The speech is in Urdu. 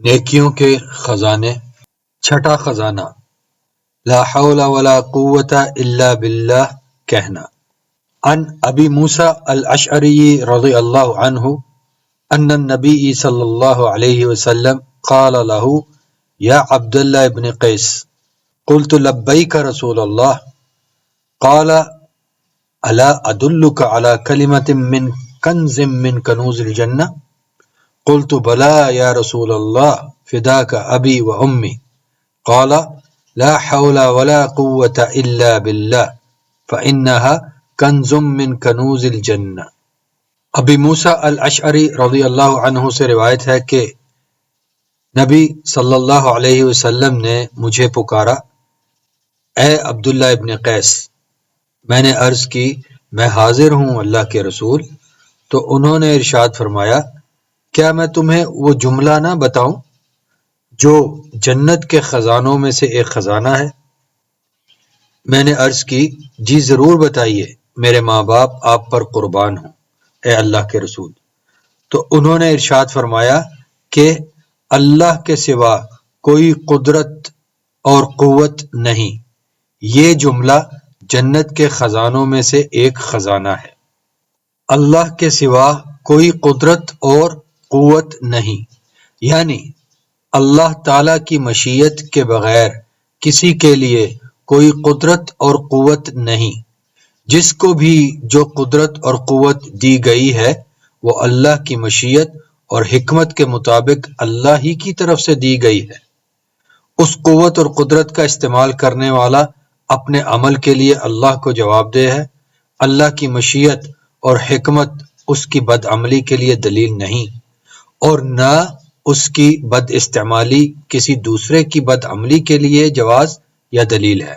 نیکیوں کے خزانے۔ چھٹا خزانہ لا حول ولا قوت الا باللہ کہنا۔ عن ابی موسیٰ الاشعری رضی اللہ عنہ ان النبی صلی اللہ علیہ وسلم قال له یا عبداللہ ابن قیس قلت لبیک رسول اللہ قال الا ادلک علی کلمۃ من کنز من کنوز الجنہ قلت بلا یا رسول اللہ فداک ابی و امی قال لا حول ولا قوة الا باللہ فإنها کنز من کنوز الجنہ۔ ابی موسیٰ الاشعری رضی اللہ عنہ سے روایت ہے کہ نبی صلی اللہ علیہ وسلم نے مجھے پکارا، اے عبداللہ ابن قیس۔ میں نے عرض کی، میں حاضر ہوں اللہ کے رسول۔ تو انہوں نے ارشاد فرمایا، کیا میں تمہیں وہ جملہ نہ بتاؤں جو جنت کے خزانوں میں سے ایک خزانہ ہے؟ میں نے عرض کی، جی ضرور بتائیے، میرے ماں باپ آپ پر قربان ہوں اے اللہ کے رسول۔ تو انہوں نے ارشاد فرمایا کہ اللہ کے سوا کوئی قدرت اور قوت نہیں۔ یہ جملہ جنت کے خزانوں میں سے ایک خزانہ ہے۔ اللہ کے سوا کوئی قدرت اور قوت نہیں، یعنی اللہ تعالیٰ کی مشیت کے بغیر کسی کے لیے کوئی قدرت اور قوت نہیں۔ جس کو بھی جو قدرت اور قوت دی گئی ہے وہ اللہ کی مشیت اور حکمت کے مطابق اللہ ہی کی طرف سے دی گئی ہے۔ اس قوت اور قدرت کا استعمال کرنے والا اپنے عمل کے لیے اللہ کو جواب دہ ہے۔ اللہ کی مشیت اور حکمت اس کی بدعملی کے لیے دلیل نہیں، اور نہ اس کی بد استعمالی کسی دوسرے کی بدعملی کے لیے جواز یا دلیل ہے۔